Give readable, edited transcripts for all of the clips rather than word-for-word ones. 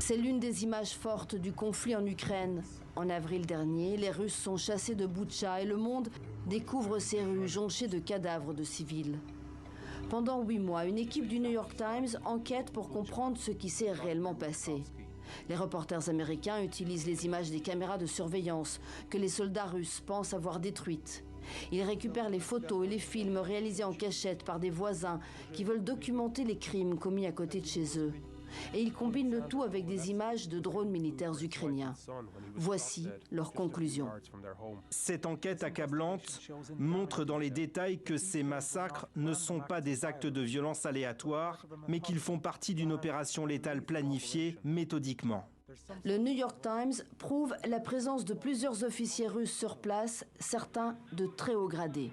C'est l'une des images fortes du conflit en Ukraine. En avril dernier, les Russes sont chassés de Boutcha et le monde découvre ces rues jonchées de cadavres de civils. Pendant 8 mois, une équipe du New York Times enquête pour comprendre ce qui s'est réellement passé. Les reporters américains utilisent les images des caméras de surveillance que les soldats russes pensent avoir détruites. Ils récupèrent les photos et les films réalisés en cachette par des voisins qui veulent documenter les crimes commis à côté de chez eux. Et ils combinent le tout avec des images de drones militaires ukrainiens. Voici leur conclusion. Cette enquête accablante montre dans les détails que ces massacres ne sont pas des actes de violence aléatoires, mais qu'ils font partie d'une opération létale planifiée méthodiquement. Le New York Times prouve la présence de plusieurs officiers russes sur place, certains de très haut gradé.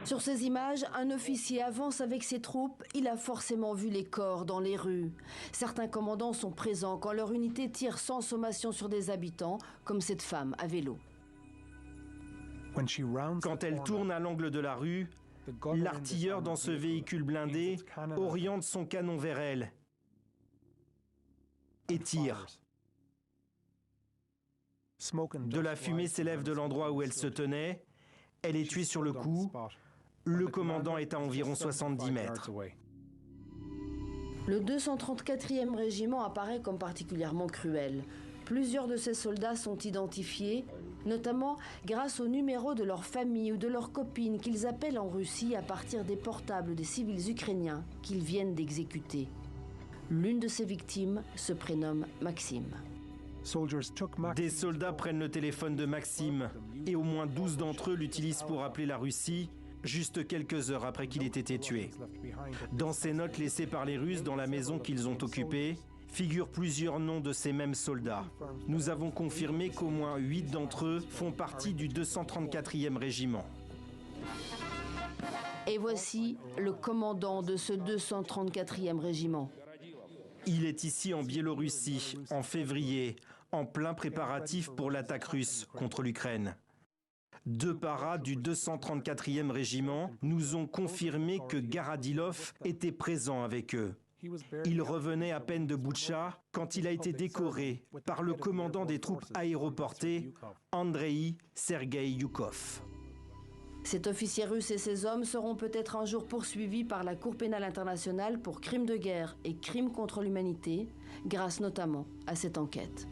Sur ces images, un officier avance avec ses troupes. Il a forcément vu les corps dans les rues. Certains commandants sont présents quand leur unité tire sans sommation sur des habitants, comme cette femme à vélo. Quand elle tourne à l'angle de la rue, l'artilleur dans ce véhicule blindé oriente son canon vers elle et tire. De la fumée s'élève de l'endroit où elle se tenait. Elle est tuée sur le coup. Le commandant est à environ 70 mètres. Le 234e régiment apparaît comme particulièrement cruel. Plusieurs de ces soldats sont identifiés, notamment grâce au numéro de leur famille ou de leurs copines qu'ils appellent en Russie à partir des portables des civils ukrainiens qu'ils viennent d'exécuter. L'une de ces victimes se prénomme Maxime. Des soldats prennent le téléphone de Maxime et au moins 12 d'entre eux l'utilisent pour appeler la Russie, juste quelques heures après qu'il ait été tué. Dans ces notes laissées par les Russes dans la maison qu'ils ont occupée, figurent plusieurs noms de ces mêmes soldats. Nous avons confirmé qu'au moins 8 d'entre eux font partie du 234e régiment. Et voici le commandant de ce 234e régiment. Il est ici en Biélorussie, en février, en plein préparatif pour l'attaque russe contre l'Ukraine. 2 paras du 234e régiment nous ont confirmé que Garadilov était présent avec eux. Il revenait à peine de Boutcha quand il a été décoré par le commandant des troupes aéroportées, Andrei Sergei Yukov. Cet officier russe et ses hommes seront peut-être un jour poursuivis par la Cour pénale internationale pour crimes de guerre et crimes contre l'humanité, grâce notamment à cette enquête.